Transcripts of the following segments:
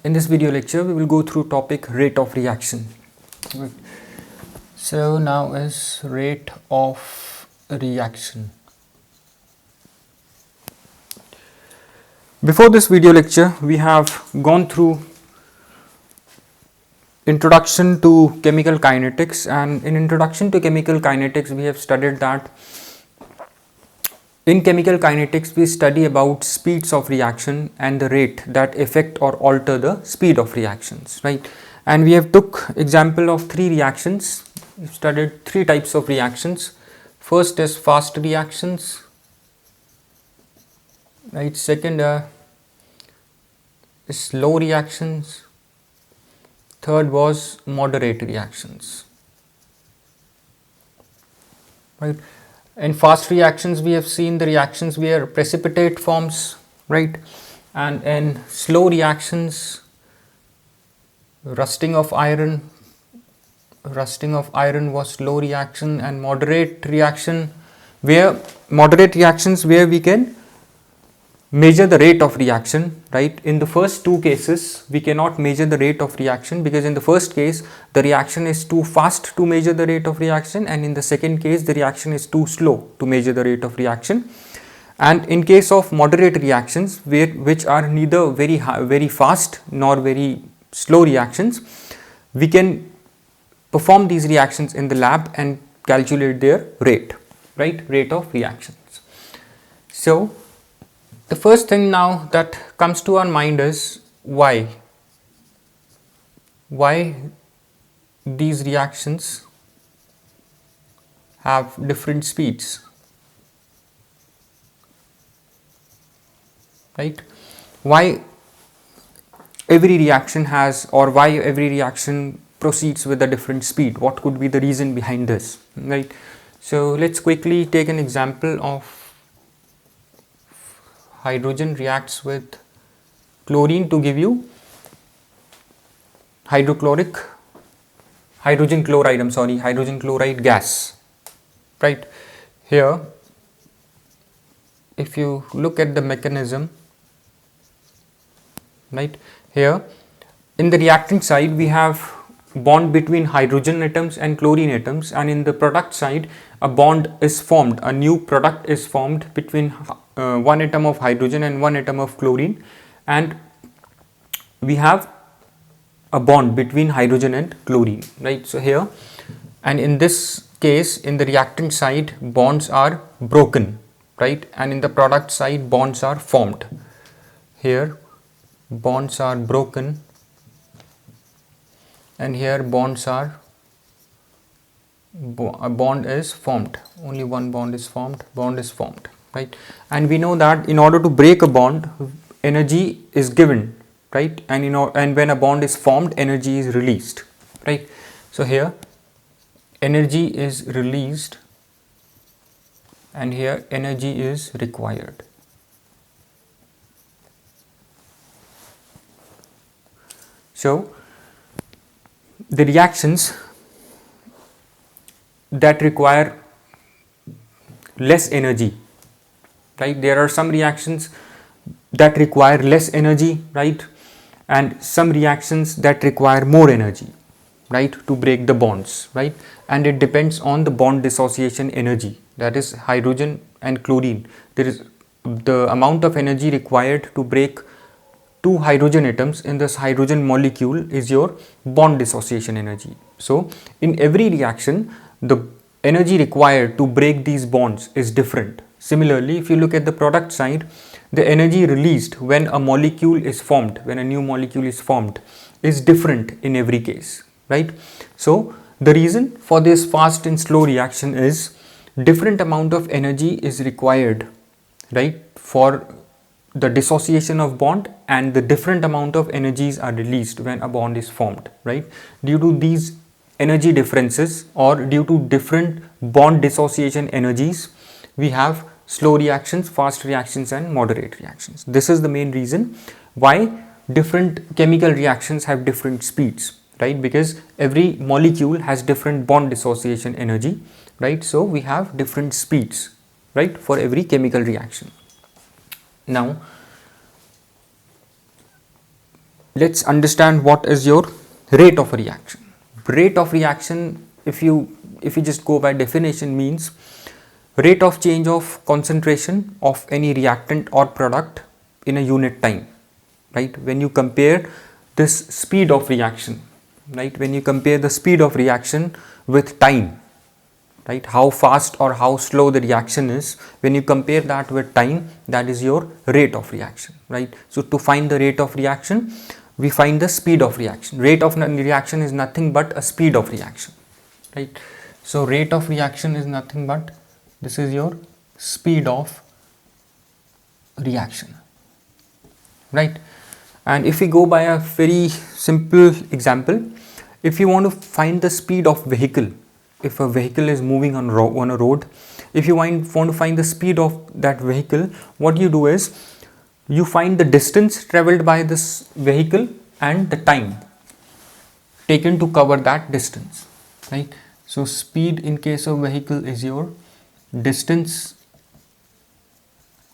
In this video lecture, we will go through topic rate of reaction. Right. So now is rate of reaction. Before this video lecture, we have gone through introduction to chemical kinetics, and in introduction to chemical kinetics, we have studied that in chemical kinetics, we study about speeds of reaction and the rate that affect or alter the speed of reactions, right? And we have took example of three reactions. We've studied three types of reactions. First is fast reactions, right? Second is slow reactions. Third was moderate reactions, right? In fast reactions, we have seen the reactions where precipitate forms, right? And in slow reactions, rusting of iron was slow reaction, and moderate reactions where we can measure the rate of reaction, right? In the first two cases, we cannot measure the rate of reaction because in the first case, the reaction is too fast to measure the rate of reaction, and in the second case, the reaction is too slow to measure the rate of reaction. And in case of moderate reactions, which are neither very fast nor very slow reactions, we can perform these reactions in the lab and calculate their rate, right? Rate of reactions. So the first thing now that comes to our mind is why these reactions have different speeds, right? Why every reaction proceeds with a different speed? What could be the reason behind this, right? So let's quickly take an example of hydrogen reacts with chlorine to give you hydrogen chloride gas, right? Here, if you look at the mechanism, right, here in the reactant side we have bond between hydrogen atoms and chlorine atoms, and in the product side a bond is formed, a new product is formed between one atom of hydrogen and one atom of chlorine, and we have a bond between hydrogen and chlorine, right? So here, and in this case, in the reactant side bonds are broken, right, and in the product side bonds are formed. Here bonds are broken, and here a bond is formed, only one bond is formed, right? And we know that in order to break a bond, energy is given, right? And when a bond is formed, energy is released, right? So here energy is released and here energy is required. So the reactions that require less energy, right? There are some reactions that require less energy, right? And some reactions that require more energy, right, to break the bonds, right? And it depends on the bond dissociation energy, that is hydrogen and chlorine. There is the amount of energy required to break two hydrogen atoms in this hydrogen molecule is your bond dissociation energy. So in every reaction, the energy required to break these bonds is different. Similarly, if you look at the product side, the energy released when a molecule is formed, when a new molecule is formed, is different in every case, right? So the reason for this fast and slow reaction is different amount of energy is required, right, for the dissociation of bond, and the different amount of energies are released when a bond is formed, right? Due to these energy differences or due to different bond dissociation energies, we have slow reactions, fast reactions and moderate reactions. This is the main reason why different chemical reactions have different speeds, right? Because every molecule has different bond dissociation energy, right? So we have different speeds, right, for every chemical reaction. Now let's understand what is your rate of reaction. Rate of reaction, if you just go by definition, means rate of change of concentration of any reactant or product in a unit time, right? When you compare this speed of reaction, right? When you compare the speed of reaction with time, right? How fast or how slow the reaction is, when you compare that with time, that is your rate of reaction, right? So to find the rate of reaction, we find the speed of reaction. Rate of reaction is nothing but a speed of reaction, right? So rate of reaction is nothing but, this is your speed of reaction, right? And if we go by a very simple example, if you want to find the speed of vehicle, if a vehicle is moving on a road, if you want to find the speed of that vehicle, what you do is you find the distance traveled by this vehicle and the time taken to cover that distance, right? So speed in case of vehicle is your distance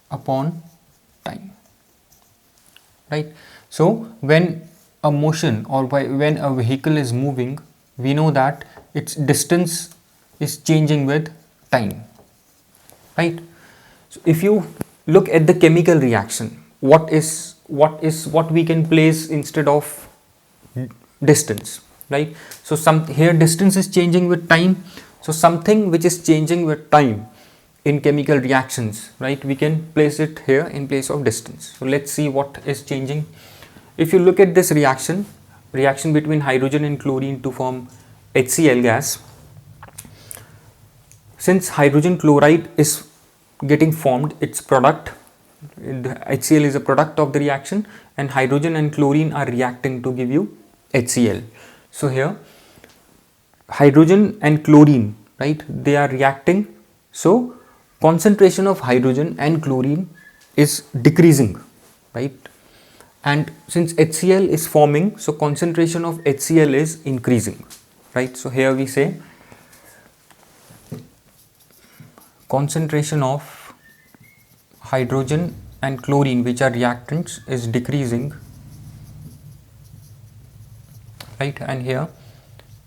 upon time, right? So when a motion or when a vehicle is moving, we know that its distance is changing with time, right? So if you look at the chemical reaction, what we can place instead of distance, right? So here distance is changing with time, so something which is changing with time in chemical reactions, right, we can place it here in place of distance. So let's see what is changing. If you look at this reaction between hydrogen and chlorine to form HCl gas, since hydrogen chloride is getting formed, its product, the HCl is a product of the reaction, and hydrogen and chlorine are reacting to give you HCl. So here hydrogen and chlorine, right, they are reacting, so concentration of hydrogen and chlorine is decreasing, right? And since HCl is forming, so concentration of HCl is increasing, right? So here we say concentration of hydrogen and chlorine, which are reactants, is decreasing, right? And here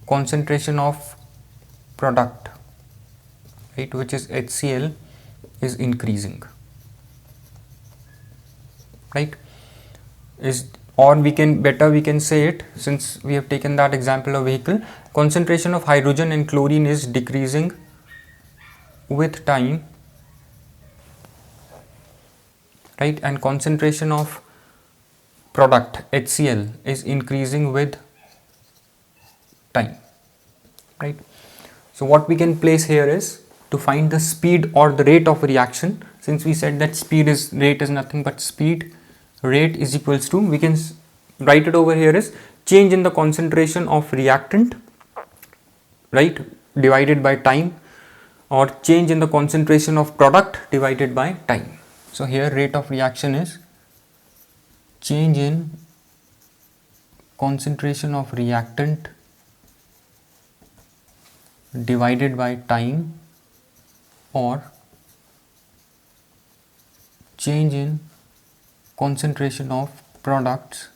concentration of product, right, which is HCl, is increasing, right? Or we can say it, since we have taken that example of vehicle, concentration of hydrogen and chlorine is decreasing with time, right? And concentration of product HCl is increasing with time, right? So what we can place here is to find the speed or the rate of reaction. Since we said that rate is nothing but speed, rate is equals to, we can write it over here as change in the concentration of reactant, right, divided by time, or change in the concentration of product divided by time. So here rate of reaction is change in concentration of reactant divided by time, or change in concentration of products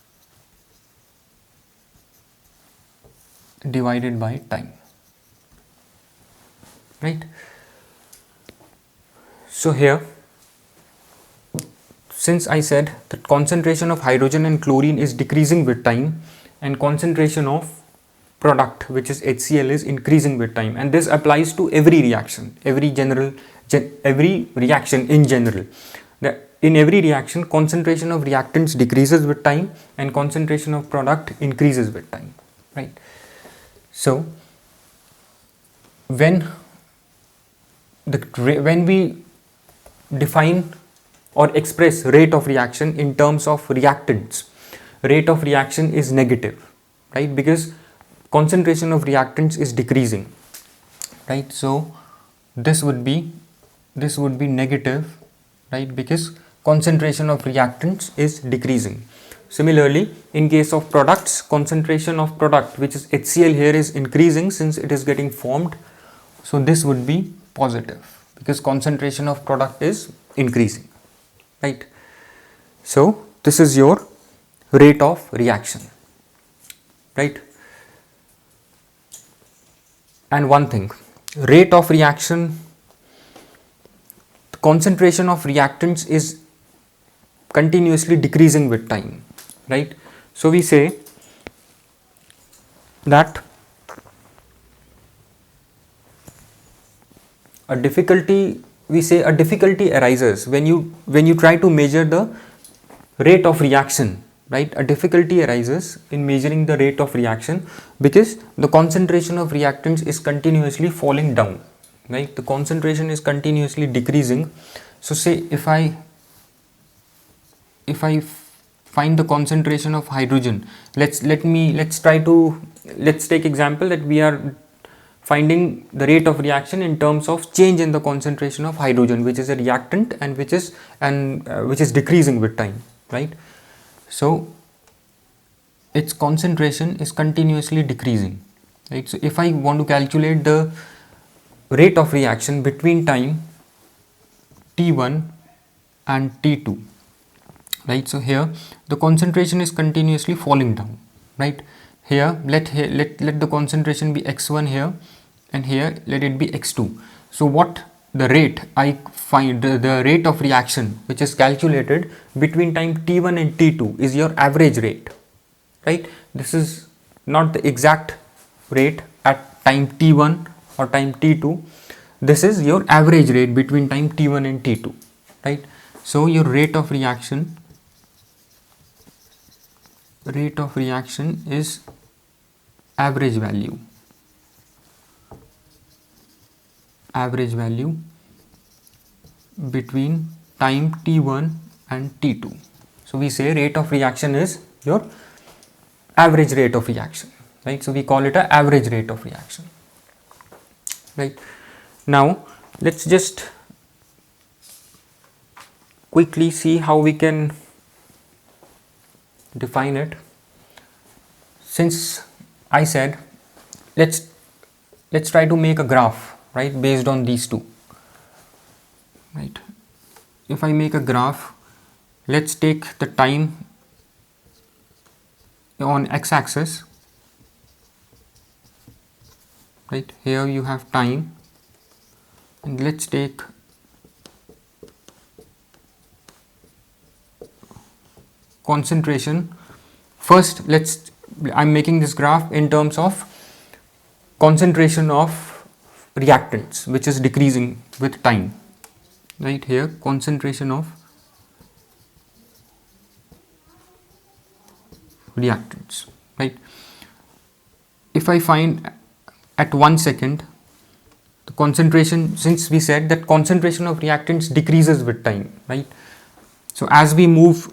divided by time, right? So here, since I said that concentration of hydrogen and chlorine is decreasing with time, and concentration of product, which is HCl, is increasing with time, and this applies to every reaction, every reaction in general. In every reaction, concentration of reactants decreases with time and concentration of product increases with time, right? So when we define or express rate of reaction in terms of reactants, rate of reaction is negative, right? Because concentration of reactants is decreasing, right? So this would be negative, right? Because concentration of reactants is decreasing. Similarly, in case of products, concentration of product, which is HCl, here is increasing since it is getting formed. So this would be positive because concentration of product is increasing, right? So this is your rate of reaction, right? And one thing, rate of reaction, the concentration of reactants is continuously decreasing with time, right? So we say that a difficulty arises when you try to measure the rate of reaction, right? A difficulty arises in measuring the rate of reaction because the concentration of reactants is continuously falling down, right? The concentration is continuously decreasing. So say if I find the concentration of hydrogen, let's take example that we are finding the rate of reaction in terms of change in the concentration of hydrogen, which is a reactant and which is decreasing with time, right? So its concentration is continuously decreasing, right? So if I want to calculate the rate of reaction between time T1 and T2, right? So here the concentration is continuously falling down, right? Here let the concentration be x1 here, and here let it be x2. So what the rate I find, the rate of reaction which is calculated between time t1 and t2 is your average rate, right? This is not the exact rate at time t1 or time t2. This is your average rate between time t1 and t2, right? So your rate of reaction is average value between time t1 and t2. So we say rate of reaction is your average rate of reaction, right? So we call it a average rate of reaction, right? Now let's just quickly see how we can define it. Since I said let's try to make a graph, right, based on these two, right? If I make a graph, let's take the time on x-axis, right? Here you have time, and let's take concentration. First I'm making this graph in terms of concentration of reactants, which is decreasing with time, right? Here concentration of reactants, right? If I find at 1 second the concentration, since we said that concentration of reactants decreases with time, right? So as we move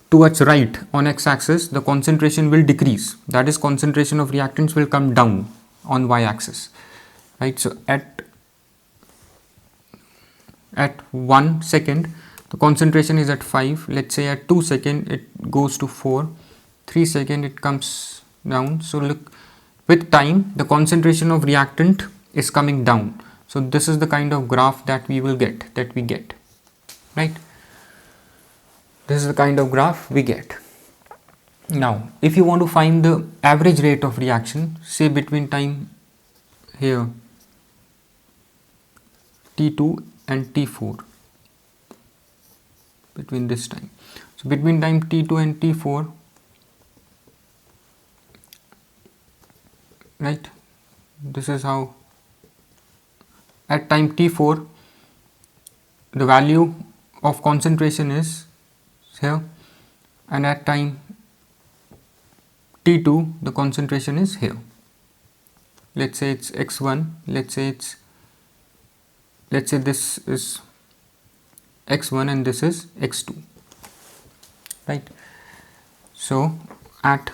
towards right on x-axis, the concentration will decrease, that is concentration of reactants will come down on y-axis, right? So at 1 second the concentration is at 5, let's say at 2 second it goes to 4, 3 second it comes down. So look, with time the concentration of reactant is coming down. So this is the kind of graph that we get, right? This is the kind of graph we get. Now if you want to find the average rate of reaction, say between time here T2 and T4, between this time, so between time T2 and T4, right, this is how at time T4 the value of concentration is here, and at time T2 the concentration is here. Let's say it's x1, let's say this is x1 and this is x2, right? So at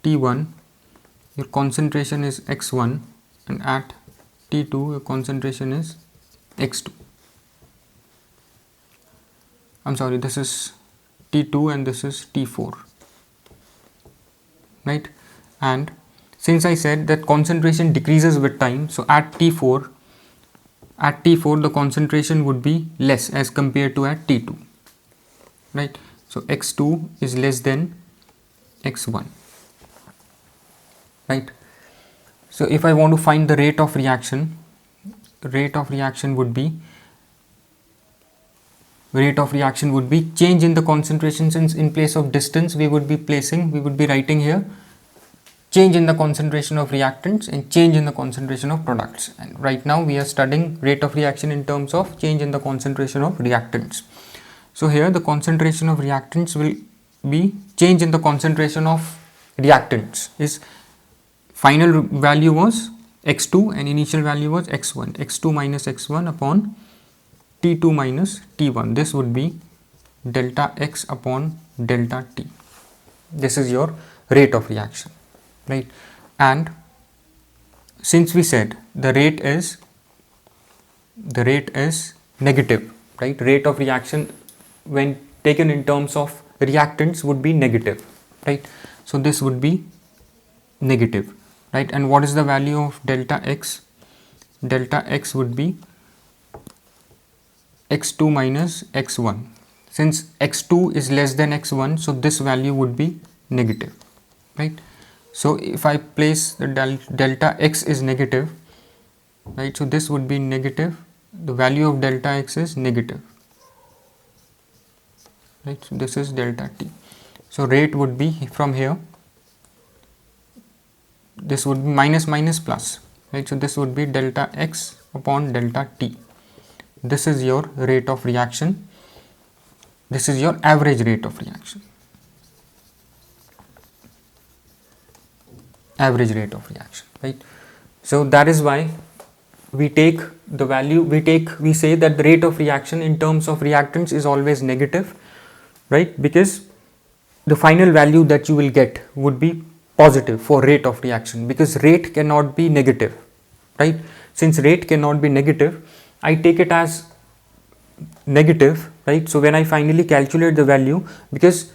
T1 your concentration is x1, and at T2 your concentration is x2. I'm sorry, this is T2 and this is T4, right? And since I said that concentration decreases with time, so at T4 the concentration would be less as compared to at T2, right? So x2 is less than x1, right? So if I want to find the rate of reaction would be change in the concentration. Since in place of distance we would be writing here change in the concentration of reactants and change in the concentration of products. And right now we are studying rate of reaction in terms of change in the concentration of reactants. So here the concentration of reactants will be change in the concentration of reactants is final value was x2 and initial value was x1. x2 minus x1 upon T2 minus T1. This would be delta x upon delta T. This is your rate of reaction, right? And since we said the rate is negative, right? Rate of reaction when taken in terms of reactants would be negative, right? So this would be negative, right? And what is the value of delta x? Delta x would be x2 minus x1. Since x2 is less than x1, so this value would be negative, right? So if I place the delta x is negative, right? So this would be negative. The value of delta x is negative, right? So this is delta t. So rate would be from here. This would be minus minus plus, right? So this would be delta x upon delta t. This is your rate of reaction. This is your average rate of reaction. Average rate of reaction, right? So that is why we take the value, we say that the rate of reaction in terms of reactants is always negative, right? Because the final value that you will get would be positive for rate of reaction, because rate cannot be negative, right? Since rate cannot be negative, I take it as negative, right? So when I finally calculate the value, because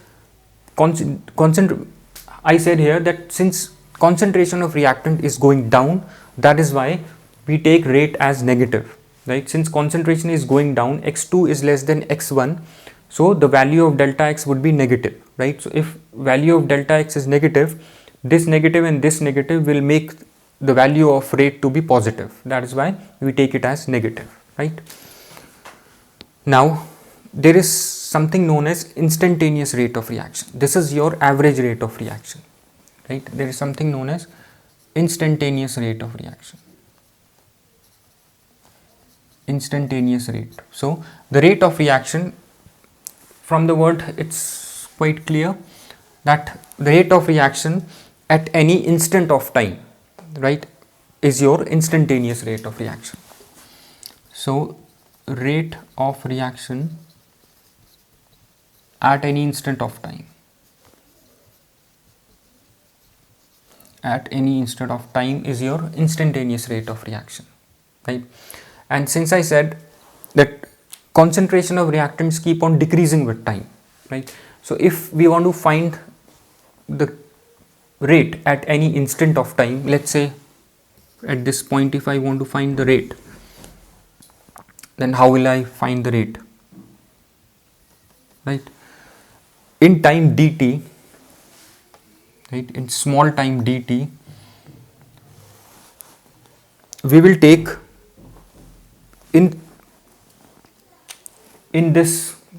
I said here that since concentration of reactant is going down, that is why we take rate as negative, right? Since concentration is going down, x2 is less than x1, so the value of delta x would be negative, right? So if value of delta x is negative, this negative and this negative will make the value of rate to be positive. That is why we take it as negative, right? Now there is something known as instantaneous rate of reaction. This is your average rate of reaction, right? There is something known as instantaneous rate of reaction. Instantaneous rate. So the rate of reaction, from the word it's quite clear that the rate of reaction at any instant of time, right, is your instantaneous rate of reaction. So rate of reaction at any instant of time, is your instantaneous rate of reaction, right? And since I said that concentration of reactants keep on decreasing with time, right? So if we want to find the rate at any instant of time, let's say at this point if I want to find the rate, then how will I find the rate, right? In time dt, right, in small time dt, we will take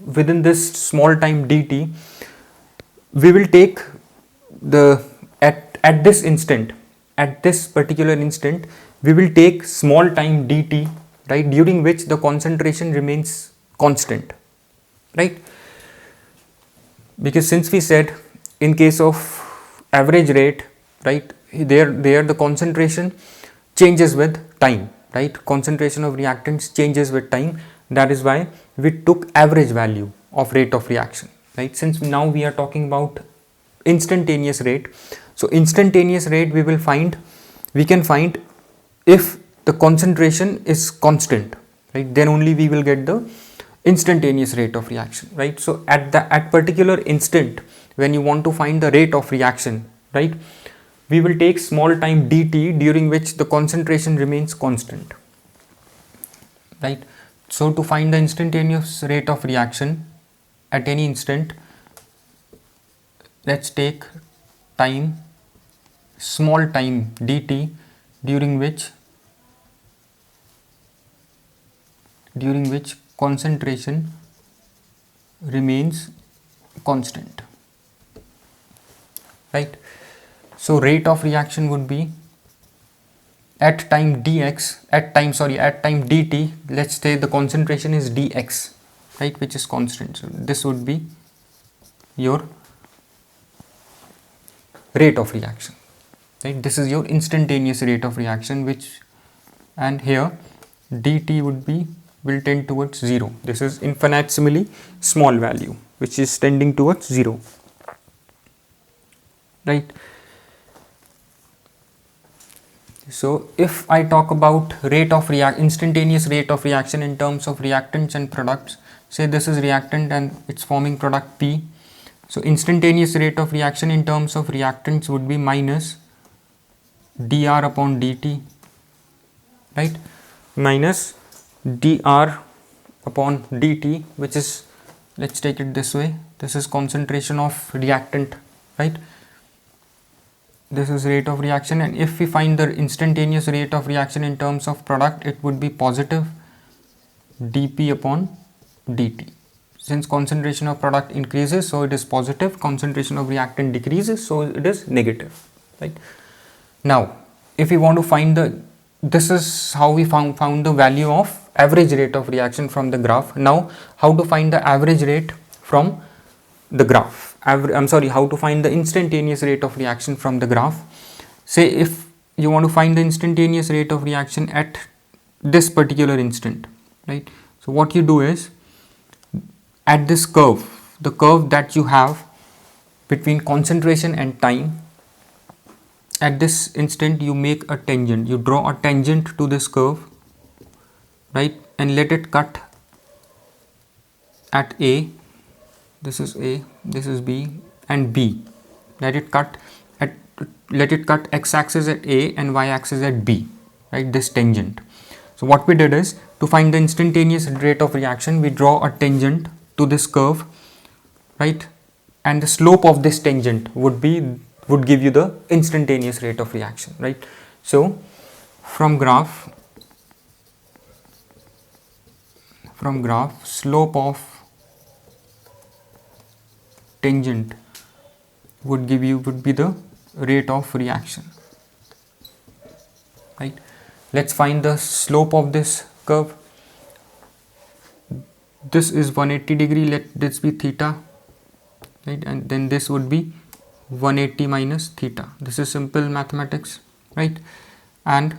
within this small time dt, we will take the at this instant, at this particular instant, we will take small time dt, right, during which the concentration remains constant, right? Because since we said in case of average rate, right, there the concentration changes with time, right? Concentration of reactants changes with time. That is why we took average value of rate of reaction, right? Since now we are talking about instantaneous rate, so instantaneous rate we can find if the concentration is constant, right? Then only we will get the instantaneous rate of reaction, right? So at particular instant when you want to find the rate of reaction, right, we will take small time dt during which the concentration remains constant, right? So to find the instantaneous rate of reaction at any instant, let's take time, small time dt, during which concentration remains constant, right? So rate of reaction would be at time dt, let's say the concentration is dx, right, which is constant. So this would be your rate of reaction, right? This is your instantaneous rate of reaction, and here dt will tend towards 0. This is infinitesimally small value which is tending towards 0, right? So if I talk about instantaneous rate of reaction in terms of reactants and products, say this is reactant and it's forming product P. So instantaneous rate of reaction in terms of reactants would be minus dr upon dt, right? Minus dr upon dt, which is, let's take it this way, this is concentration of reactant, right? This is rate of reaction, and if we find the instantaneous rate of reaction in terms of product, it would be positive dp upon dt. Since concentration of product increases, so it is positive, concentration of reactant decreases, so it is negative, right? Now if we want to find this is how we found the value of average rate of reaction from the graph. Now how to find the average rate from the graph? How to find the instantaneous rate of reaction from the graph? Say if you want to find the instantaneous rate of reaction at this particular instant, right? So what you do is, at this curve, the curve that you have between concentration and time, at this instant you make a tangent, you draw a tangent to this curve, right, and let it cut at A. This is A, this is B and B. Let it cut x-axis at A and y-axis at B, right, this tangent. So what we did is, to find the instantaneous rate of reaction, we draw a tangent to this curve, right, and the slope of this tangent would give you the instantaneous rate of reaction, right? So from graph slope of tangent would be the rate of reaction, right? Let's find the slope of this curve. This is 180 degree, let this be theta, right, and then this would be 180 minus theta. This is simple mathematics, right? And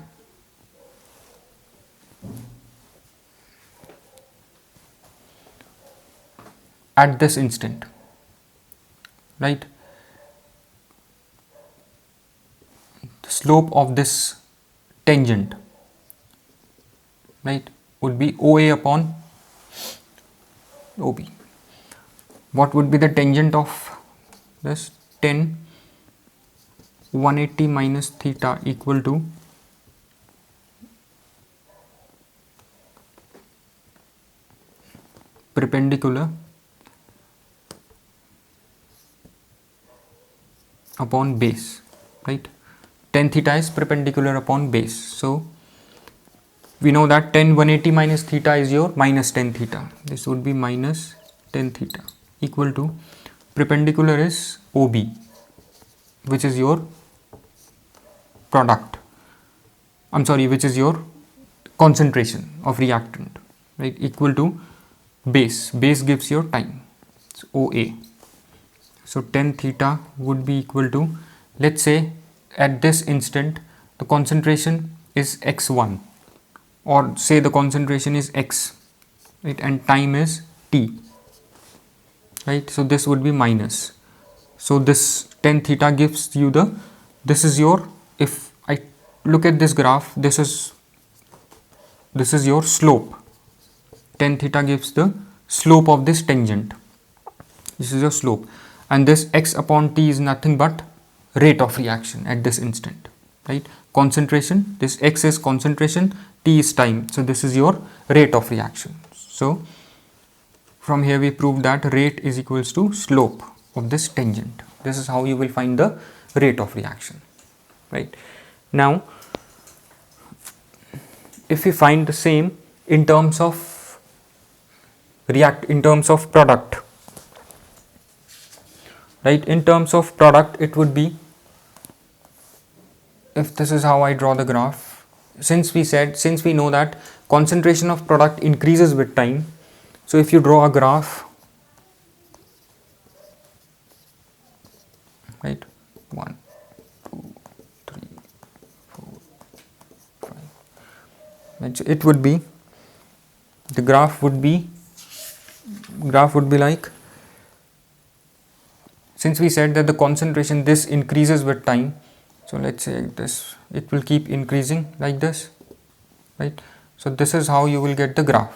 at this instant, right, the slope of this tangent, right, would be OA upon OB. What would be the tangent of this? 10 180 minus theta equal to perpendicular upon base, right? Tan theta is perpendicular upon base. So we know that tan 180 minus theta is your minus tan theta. This would be minus tan theta equal to perpendicular is OB, which is your product. Which is your concentration of reactant, right? Equal to base. Base gives your time. So OA. So tan theta would be equal to, let's say at this instant the concentration is x1, or say the concentration is x, right, and time is t, right? So this would be minus. So this tan theta gives you if I look at this graph, this is your slope. Tan theta gives the slope of this tangent. This is your slope, and this x upon t is nothing but rate of reaction at this instant, right? Concentration, this x is concentration, t is time, so this is your rate of reaction. So from here we prove that rate is equals to slope of this tangent. This is how you will find the rate of reaction, right? Now if we find the same in terms of product, right? In terms of product, it would be, if this is how I draw the graph, since we know that concentration of product increases with time, so if you draw a graph, right, 1 2 3 4 5, right, so it would be, the graph would be like, since we said that the concentration, this increases with time, so let's say this, it will keep increasing like this, right? So this is how you will get the graph,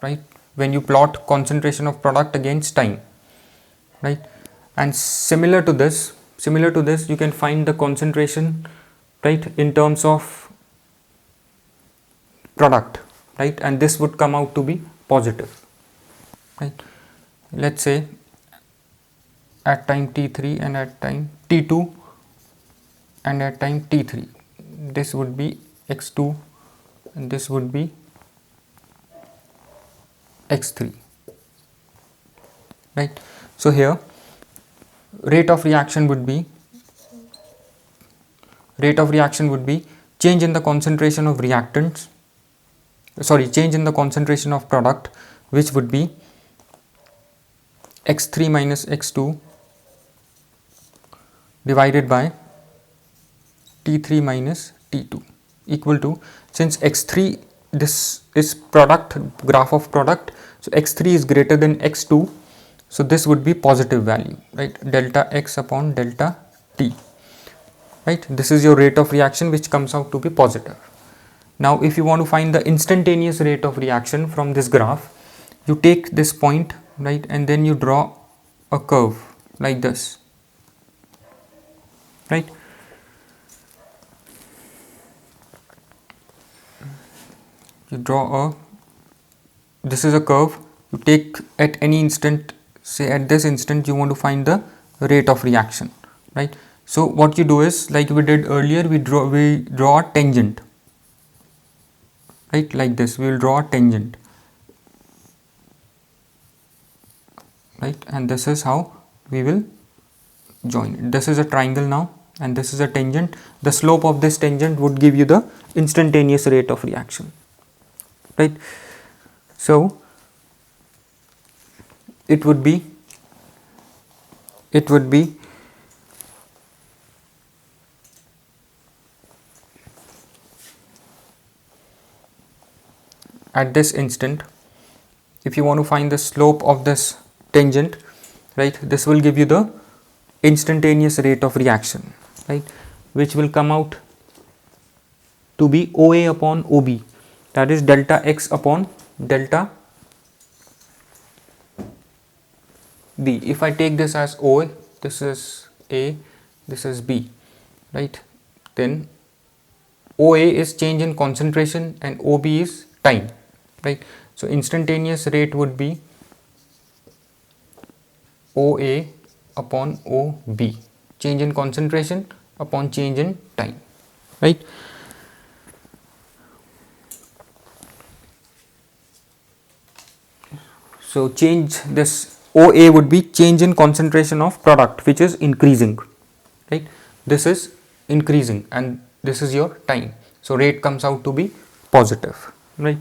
right, when you plot concentration of product against time, right? And similar to this you can find the concentration, right, in terms of product, right, and this would come out to be positive, right? Let's say at time t3 and at time t2 and at time t3, this would be x2 and this would be x3, right? So here rate of reaction would be change in the concentration of reactants, change in the concentration of product, which would be x3 minus x2 divided by T3 minus T2 equal to, since x3, this is product, graph of product, so x3 is greater than x2, so this would be positive value, right, delta x upon delta T, right? This is your rate of reaction which comes out to be positive. Now if you want to find the instantaneous rate of reaction from this graph, you take this point, right, and then you draw a curve like this, right? You draw this is a curve, you take at any instant, say at this instant you want to find the rate of reaction, right? So what you do is, like we did earlier, we draw a tangent, right, like this, we will draw a tangent, right, and this is how we will join it. This is a triangle now and this is a tangent. The slope of this tangent would give you the instantaneous rate of reaction, right? So it would be at this instant, if you want to find the slope of this tangent, right, this will give you the instantaneous rate of reaction, right, which will come out to be OA upon OB, that is delta X upon delta B. If I take this as OA, this is A, this is B, right, then OA is change in concentration and OB is time, right? So instantaneous rate would be OA upon OB, change in concentration upon change in time, right? So change, this OA would be change in concentration of product, which is increasing, right? This is increasing and this is your time, so rate comes out to be positive, right?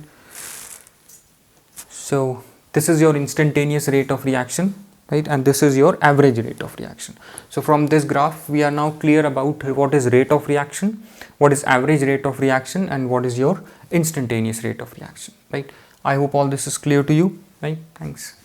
So this is your instantaneous rate of reaction, right, and this is your average rate of reaction. So from this graph we are now clear about what is rate of reaction, what is average rate of reaction, and what is your instantaneous rate of reaction, right? I hope all this is clear to you, right? Thanks.